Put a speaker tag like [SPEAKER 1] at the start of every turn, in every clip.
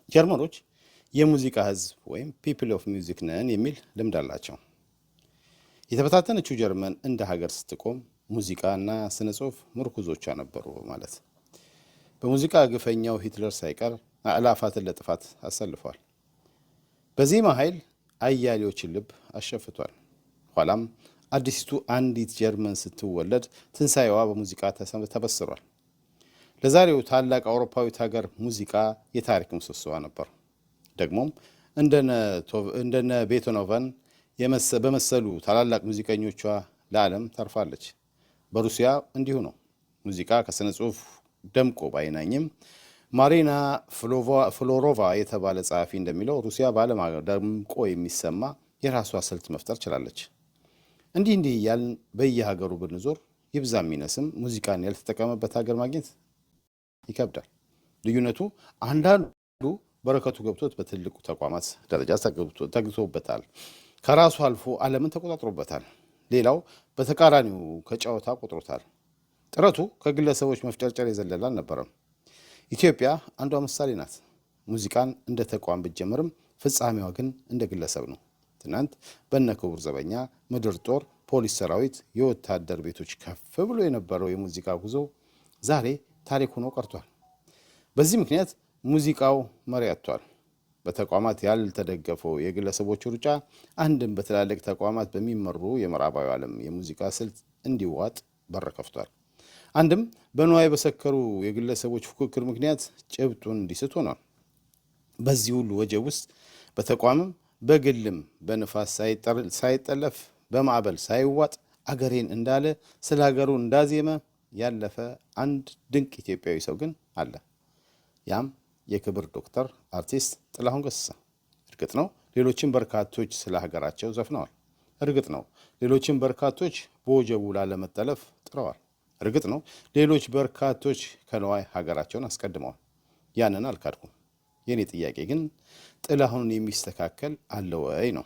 [SPEAKER 1] ጀርመኖች የሙዚቃ ህዝብ ወይም ፒፕል ኦፍ ሚውዚክ ነን የሚል ልምድ አላቸው። የተበታተነችው ጀርመን እንደ ሀገር ስትቆም ሙዚቃና ስነ ጽሁፍ ምርኩዞቿ ነበሩ ማለት። በሙዚቃ ግፈኛው ሂትለር ሳይቀር አእላፋትን ለጥፋት አሰልፏል። በዚህ ኃይል አያሌዎችን ልብ አሸፍቷል። ኋላም አዲሲቱ አንዲት ጀርመን ስትወለድ ትንሣኤዋ በሙዚቃ ተበስሯል። ለዛሬው ታላቅ አውሮፓዊት ሀገር ሙዚቃ የታሪክ ምሰሶዋ ነበር። ደግሞም እንደነ ቤቶኖቨን በመሰሉ ታላላቅ ሙዚቀኞቿ ለዓለም ተርፋለች። በሩሲያ እንዲሁ ነው። ሙዚቃ ከስነ ጽሁፍ ደምቆ ባይናኝም ማሪና ፍሎሮቫ የተባለ ጸሐፊ እንደሚለው ሩሲያ በዓለም ደምቆ የሚሰማ የራሷ ስልት መፍጠር ችላለች። እንዲህ እያልን በየሀገሩ ብንዞር ይብዛ የሚነስም ሙዚቃን ያልተጠቀመበት ሀገር ማግኘት ይከብዳል። ልዩነቱ አንዳንዱ በረከቱ ገብቶት በትልቁ ተቋማት ደረጃ ተግቶበታል፣ ከራሱ አልፎ ዓለምን ተቆጣጥሮበታል። ሌላው በተቃራኒው ከጨዋታ ቆጥሮታል። ጥረቱ ከግለሰቦች መፍጨርጨር የዘለለ አልነበረም። ኢትዮጵያ አንዷ ምሳሌ ናት። ሙዚቃን እንደ ተቋም ብትጀምርም ፍጻሜዋ ግን እንደ ግለሰብ ነው። ትናንት በነ ክቡር ዘበኛ፣ ምድር ጦር፣ ፖሊስ ሰራዊት፣ የወታደር ቤቶች ከፍ ብሎ የነበረው የሙዚቃ ጉዞ ዛሬ ታሪክ ሆኖ ቀርቷል። በዚህ ምክንያት ሙዚቃው መሪ አጥቷል። በተቋማት ያልተደገፈው የግለሰቦች ሩጫ አንድም በትላልቅ ተቋማት በሚመሩ የምዕራባዊ ዓለም የሙዚቃ ስልት እንዲዋጥ በር ከፍቷል። አንድም በንዋይ በሰከሩ የግለሰቦች ፉክክር ምክንያት ጭብጡን እንዲስት ሆኗል። በዚህ ሁሉ ወጀብ ውስጥ በተቋምም በግልም በንፋስ ሳይጠለፍ በማዕበል ሳይዋጥ አገሬን እንዳለ ስለ ሀገሩ እንዳዜመ ያለፈ አንድ ድንቅ ኢትዮጵያዊ ሰው ግን አለ። ያም የክብር ዶክተር አርቲስት ጥላሁን ገሰሰ። እርግጥ ነው ሌሎችም በርካቶች ስለ ሀገራቸው ዘፍነዋል። እርግጥ ነው ሌሎችም በርካቶች በወጀቡ ላለመጠለፍ ጥረዋል። እርግጥ ነው ሌሎች በርካቶች ከነዋይ ሀገራቸውን አስቀድመዋል። ያንን አልካድኩም። የኔ ጥያቄ ግን ጥላሁንን የሚስተካከል አለ ወይ ነው።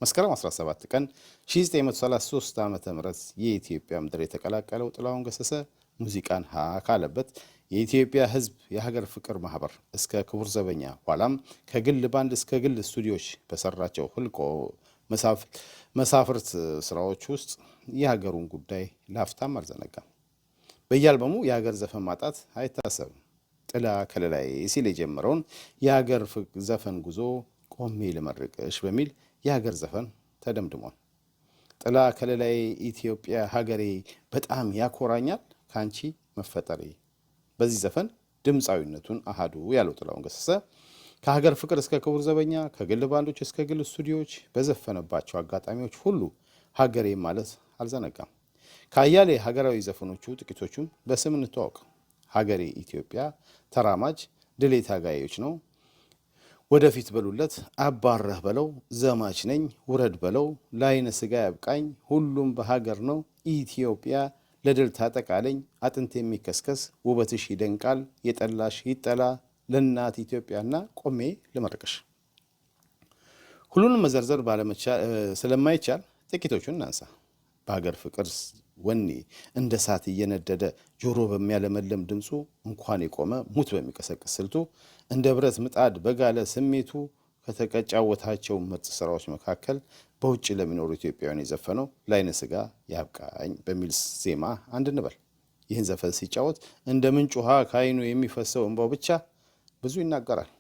[SPEAKER 1] መስከረም 17 ቀን 1933 ዓ.ም የኢትዮጵያ ምድር የተቀላቀለው ጥላሁን ገሰሰ ሙዚቃን ካለበት የኢትዮጵያ ሕዝብ የሀገር ፍቅር ማህበር እስከ ክቡር ዘበኛ ኋላም ከግል ባንድ እስከ ግል ስቱዲዮች በሰራቸው ህልቆ መሳፍርት ስራዎች ውስጥ የሀገሩን ጉዳይ ላፍታም አልዘነጋም። በየአልበሙ የሀገር ዘፈን ማጣት አይታሰብም። ጥላ ከለላይ ሲል የጀመረውን የሀገር ዘፈን ጉዞ ቆሜ ልመርቅሽ በሚል የሀገር ዘፈን ተደምድሟል። ጥላ ከለላይ ኢትዮጵያ ሀገሬ በጣም ያኮራኛል ካንቺ መፈጠሬ። በዚህ ዘፈን ድምፃዊነቱን አሃዱ ያለው ጥላሁን ገሰሰ ከሀገር ፍቅር እስከ ክቡር ዘበኛ ከግል ባንዶች እስከ ግል ስቱዲዮዎች በዘፈነባቸው አጋጣሚዎች ሁሉ ሀገሬ ማለት አልዘነጋም። ከአያሌ ሀገራዊ ዘፈኖቹ ጥቂቶቹን በስም እንተዋወቅ። ሀገሬ ኢትዮጵያ፣ ተራማጅ፣ ድሌ ታጋዮች ነው፣ ወደፊት በሉለት፣ አባረህ በለው፣ ዘማች ነኝ፣ ውረድ በለው፣ ለአይነ ስጋ ያብቃኝ፣ ሁሉም በሀገር ነው፣ ኢትዮጵያ ለድል ታጠቃለኝ፣ አጥንት የሚከስከስ ውበትሽ ይደንቃል፣ የጠላሽ ይጠላ፣ ለእናት ኢትዮጵያና ቆሜ ልመርቅሽ። ሁሉንም መዘርዘር ስለማይቻል ጥቂቶቹን እናንሳ። በሀገር ፍቅር ወኔ እንደ እሳት እየነደደ ጆሮ በሚያለመለም ድምፁ እንኳን የቆመ ሙት በሚቀሰቅስ ስልቱ እንደ ብረት ምጣድ በጋለ ስሜቱ ከተጫወታቸው ምርጥ ስራዎች መካከል በውጭ ለሚኖሩ ኢትዮጵያውያን የዘፈነው ለአይነ ስጋ ያብቃኝ በሚል ዜማ አንድ እንበል። ይህን ዘፈን ሲጫወት እንደ ምንጭ ውሃ ከአይኑ የሚፈሰው እንባው ብቻ ብዙ ይናገራል።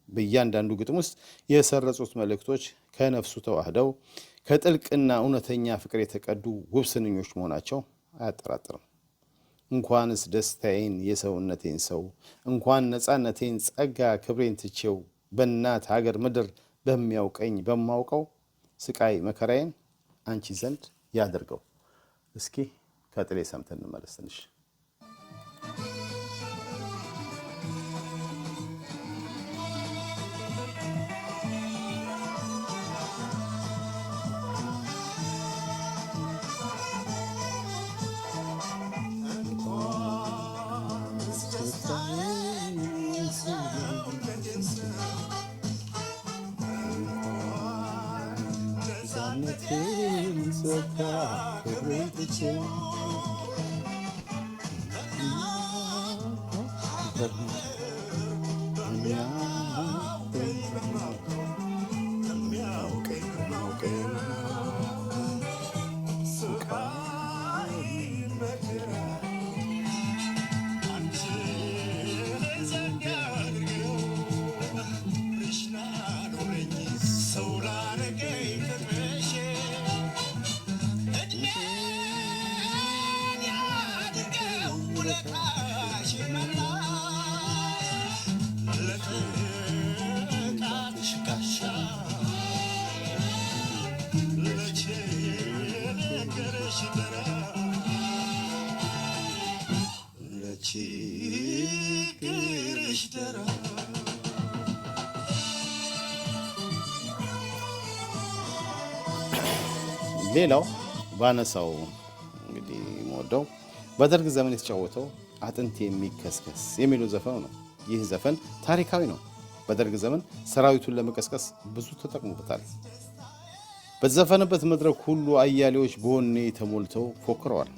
[SPEAKER 1] በእያንዳንዱ ግጥም ውስጥ የሰረጹት መልእክቶች ከነፍሱ ተዋህደው ከጥልቅና እውነተኛ ፍቅር የተቀዱ ውብ ስንኞች መሆናቸው አያጠራጥርም። እንኳንስ ደስታዬን የሰውነቴን ሰው እንኳን ነፃነቴን ጸጋ ክብሬን ትቼው በእናት ሀገር ምድር በሚያውቀኝ በማውቀው ስቃይ መከራዬን አንቺ ዘንድ ያድርገው። እስኪ ከጥሌ ሰምተን እንመለስ ትንሽ። ሌላው ባነሳው እንግዲህ የምወደው በደርግ ዘመን የተጫወተው አጥንት የሚከስከስ የሚለው ዘፈኑ ነው። ይህ ዘፈን ታሪካዊ ነው። በደርግ ዘመን ሰራዊቱን ለመቀስቀስ ብዙ ተጠቅሞበታል። በተዘፈነበት መድረክ ሁሉ አያሌዎች በወኔ ተሞልተው ፎክረዋል።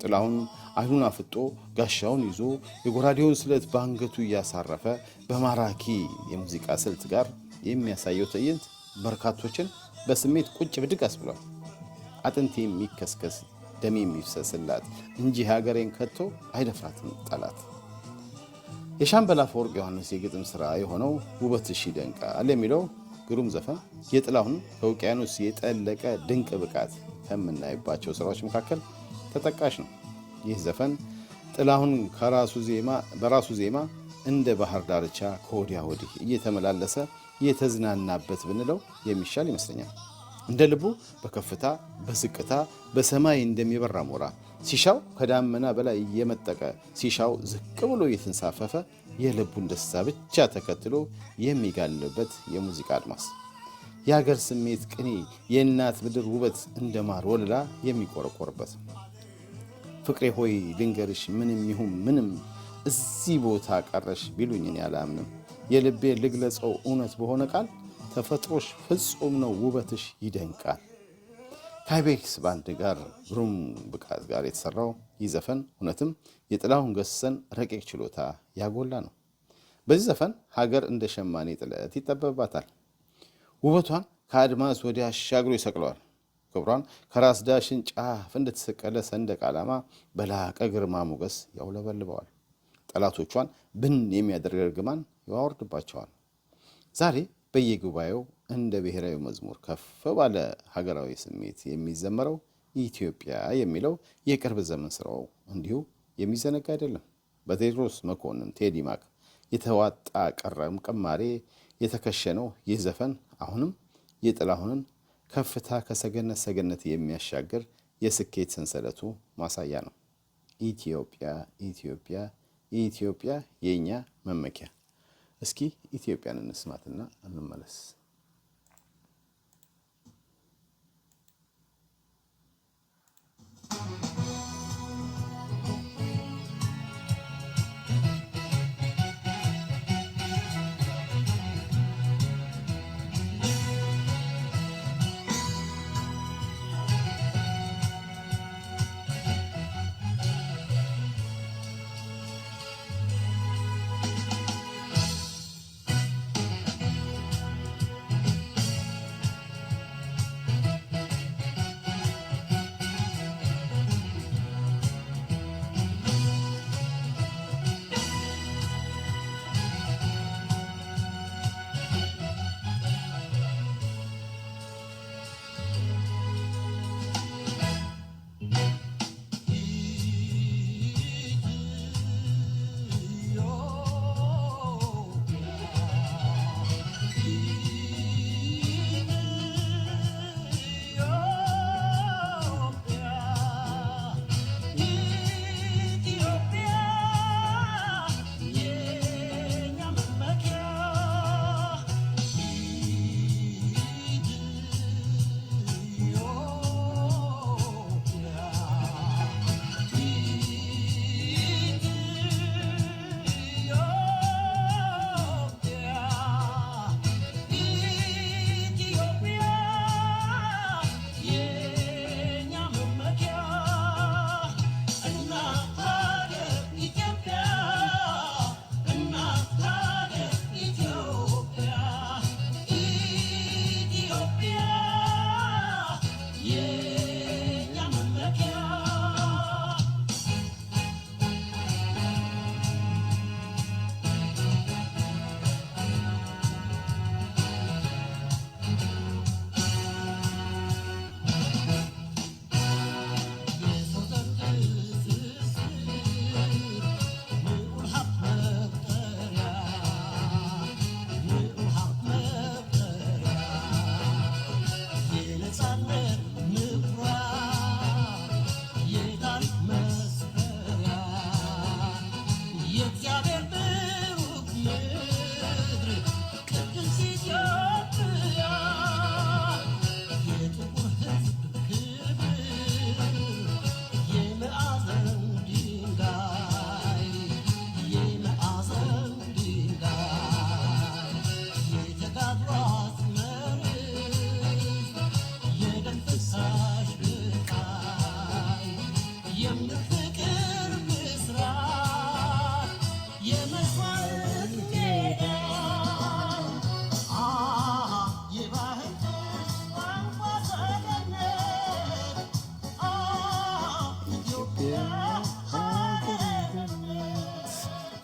[SPEAKER 1] ጥላሁን አይኑን አፍጦ ጋሻውን ይዞ የጎራዴውን ስለት በአንገቱ እያሳረፈ በማራኪ የሙዚቃ ስልት ጋር የሚያሳየው ትዕይንት በርካቶችን በስሜት ቁጭ ብድግ አስብሏል። አጥንቴ የሚከስከስ ደሜ የሚፍሰስላት እንጂ ሀገሬን ከቶ አይደፍራትም ጠላት። የሻምበል አፈወርቅ ዮሐንስ የግጥም ሥራ የሆነው ውበትሽ ይደንቃል የሚለው ግሩም ዘፈን የጥላሁን ከውቅያኖስ የጠለቀ ድንቅ ብቃት ከምናይባቸው ሥራዎች መካከል ተጠቃሽ ነው። ይህ ዘፈን ጥላሁን በራሱ ዜማ እንደ ባህር ዳርቻ ከወዲያ ወዲህ እየተመላለሰ የተዝናናበት ብንለው የሚሻል ይመስለኛል። እንደ ልቡ በከፍታ በዝቅታ በሰማይ እንደሚበራ ሞራ ሲሻው ከዳመና በላይ እየመጠቀ ሲሻው ዝቅ ብሎ እየተንሳፈፈ የልቡን ደስታ ብቻ ተከትሎ የሚጋልበት የሙዚቃ አድማስ የሀገር ስሜት ቅኔ የእናት ምድር ውበት እንደ ማር ወለላ የሚቆረቆርበት ፍቅሬ ሆይ ልንገርሽ ምንም ይሁን ምንም እዚህ ቦታ ቀረሽ ቢሉኝን ያላምንም የልቤ ልግለጸው እውነት በሆነ ቃል ተፈጥሮሽ ፍጹም ነው ውበትሽ ይደንቃል። ከአይቤክስ ባንድ ጋር ግሩም ብቃት ጋር የተሰራው ይህ ዘፈን እውነትም የጥላሁን ገሰሰን ረቂቅ ችሎታ ያጎላ ነው። በዚህ ዘፈን ሀገር እንደ ሸማኔ ጥለት ይጠበባታል። ውበቷን ከአድማስ ወዲያ አሻግሮ ይሰቅለዋል። ክብሯን ከራስ ዳሽን ጫፍ እንደተሰቀለ ሰንደቅ ዓላማ በላቀ ግርማ ሞገስ ያውለበልበዋል። ጠላቶቿን ብን የሚያደርግ እርግማን ያወርድባቸዋል። ዛሬ በየጉባኤው እንደ ብሔራዊ መዝሙር ከፍ ባለ ሀገራዊ ስሜት የሚዘመረው ኢትዮጵያ የሚለው የቅርብ ዘመን ስራው እንዲሁ የሚዘነጋ አይደለም። በቴዎድሮስ መኮንን ቴዲ ማክ የተዋጣ ቀረም ቀማሬ የተከሸነው ይህ ዘፈን አሁንም የጥላሁንን ከፍታ ከሰገነት ሰገነት የሚያሻግር የስኬት ሰንሰለቱ ማሳያ ነው። ኢትዮጵያ ኢትዮጵያ ኢትዮጵያ የኛ መመኪያ። እስኪ ኢትዮጵያን እንስማትና እንመለስ።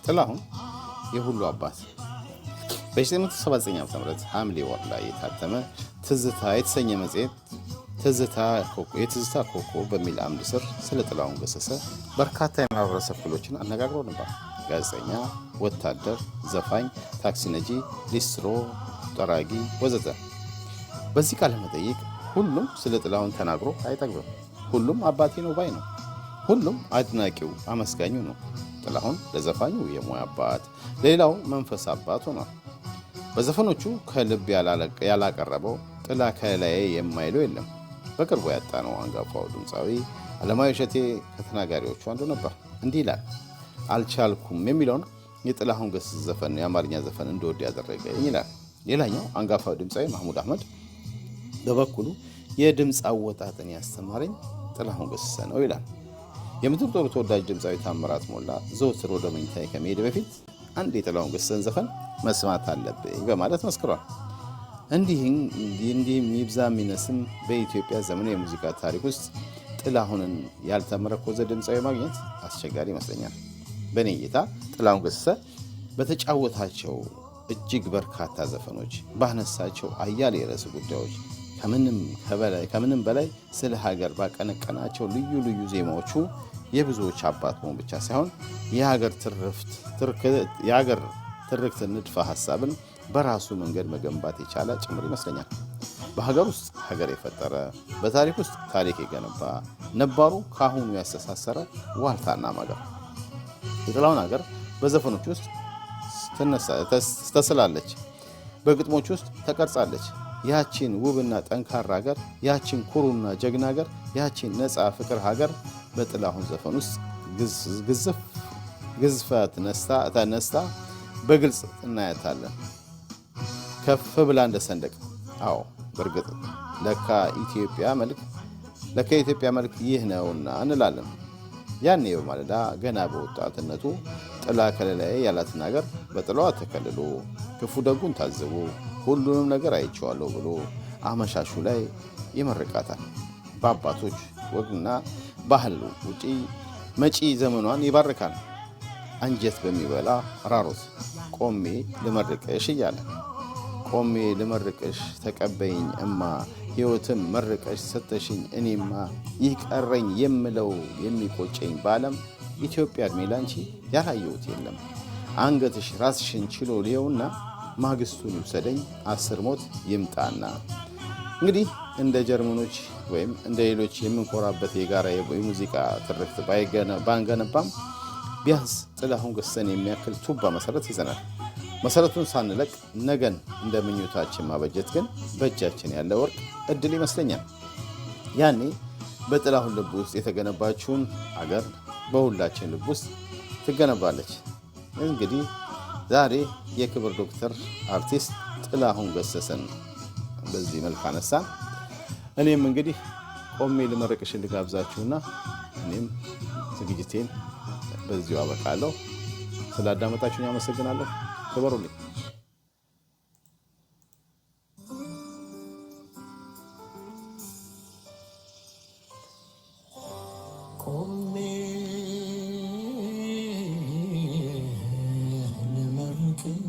[SPEAKER 1] ጥላሁን የሁሉ አባት በ1979 ዓ.ም ሐምሌ ወር ላይ የታተመ ትዝታ የተሰኘ መጽሔት የትዝታ ኮከብ በሚል አምድ ስር ስለ ጥላሁን ገሰሰ በርካታ የማህበረሰብ ክፍሎችን አነጋግሮ ነበር። ጋዜጠኛ፣ ወታደር፣ ዘፋኝ፣ ታክሲ ነጂ፣ ሊስትሮ፣ ጠራጊ ወዘተ። በዚህ ቃለ መጠይቅ ሁሉም ስለ ጥላሁን ተናግሮ አይጠግብም። ሁሉም አባቴ ነው ባይ ነው። ሁሉም አድናቂው አመስጋኙ ነው። ጥላሁን ለዘፋኙ የሙያ አባት፣ ለሌላው መንፈስ አባት ሆኗል። በዘፈኖቹ ከልብ ያላቀረበው ጥላ ከላዬ የማይለው የለም። በቅርቡ ያጣነው አንጋፋው ድምፃዊ አለማየሁ እሸቴ ከተናጋሪዎቹ አንዱ ነበር። እንዲህ ይላል። አልቻልኩም የሚለውን የጥላሁን ገሰሰ ዘፈን የአማርኛ ዘፈን እንደወድ ያደረገኝ ይላል። ሌላኛው አንጋፋው ድምፃዊ ማህሙድ አህመድ በበኩሉ የድምፅ አወጣጥን ያስተማረኝ ጥላሁን ገሰሰ ነው ይላል። የምድር ጦሩ ተወዳጅ ድምፃዊ ታምራት ሞላ ዘወትር ወደ መኝታዬ ከመሄድ በፊት አንድ የጥላሁን ገሰሰን ዘፈን መስማት አለብኝ በማለት መስክሯል። እንዲህም ይብዛ የሚነስም በኢትዮጵያ ዘመናዊ የሙዚቃ ታሪክ ውስጥ ጥላሁንን ያልተመረኮዘ ድምፃዊ ማግኘት አስቸጋሪ ይመስለኛል። በእኔ እይታ ጥላሁን ገሰሰ በተጫወታቸው እጅግ በርካታ ዘፈኖች፣ ባነሳቸው አያሌ ርዕሰ ጉዳዮች፣ ከምንም በላይ ስለ ሀገር ባቀነቀናቸው ልዩ ልዩ ዜማዎቹ የብዙዎች አባት መሆን ብቻ ሳይሆን የሀገር ትርክት ንድፈ ሀሳብን በራሱ መንገድ መገንባት የቻለ ጭምር ይመስለኛል። በሀገር ውስጥ ሀገር የፈጠረ፣ በታሪክ ውስጥ ታሪክ የገነባ፣ ነባሩ ከአሁኑ ያስተሳሰረ ዋልታና ማገር። የጥላሁን ሀገር በዘፈኖች ውስጥ ተስላለች፣ በግጥሞች ውስጥ ተቀርጻለች። ያቺን ውብና ጠንካራ ሀገር፣ ያቺን ኩሩና ጀግና ሀገር፣ ያቺን ነፃ ፍቅር ሀገር በጥላሁን ዘፈን ውስጥ ግዝፈት ተነስታ በግልጽ እናያታለን። ከፍ ብላ እንደ ሰንደቅ። አዎ በእርግጥ ለካ የኢትዮጵያ መልክ ይህ ነውና እንላለን። ያኔ በማለዳ ገና በወጣትነቱ ጥላ ከለላዬ ያላትን ሀገር በጥላዋ ተከልሎ ክፉ ደጉን ታዝቦ ሁሉንም ነገር አይቼዋለሁ ብሎ አመሻሹ ላይ ይመርቃታል። በአባቶች ወግና ባህል ውጪ መጪ ዘመኗን ይባርካል። አንጀት በሚበላ ራሮት ቆሜ ልመርቅሽ እያለ ቆሜ ልመርቅሽ ተቀበይኝ እማ ሕይወትም መርቀሽ ሰጠሽኝ እኔማ ይህ ቀረኝ የምለው የሚቆጨኝ በዓለም ኢትዮጵያ እድሜ ላንቺ ያላየሁት የለም። አንገትሽ ራስሽን ችሎ ሊየውና ማግስቱን ይውሰደኝ 10 ሞት ይምጣና። እንግዲህ እንደ ጀርመኖች ወይም እንደ ሌሎች የምንኮራበት የጋራ የሙዚቃ ትርክት ባንገነባም ቢያንስ ጥላሁን ገሰሰን የሚያክል ቱባ መሰረት ይዘናል። መሰረቱን ሳንለቅ ነገን እንደ ምኞታችን ማበጀት ግን በእጃችን ያለ ወርቅ እድል ይመስለኛል። ያኔ በጥላሁን ልብ ውስጥ የተገነባችውን አገር በሁላችን ልብ ውስጥ ትገነባለች። እንግዲህ ዛሬ የክብር ዶክተር አርቲስት ጥላሁን ገሰሰን በዚህ መልክ አነሳን። እኔም እንግዲህ ቆሜ ልመርቅሽ ልጋብዛችሁና እኔም ዝግጅቴን በዚሁ አበቃለሁ። ስላዳመጣችሁኝ አመሰግናለሁ። ክበሩልኝ። ቆሜ ልመርቅሽ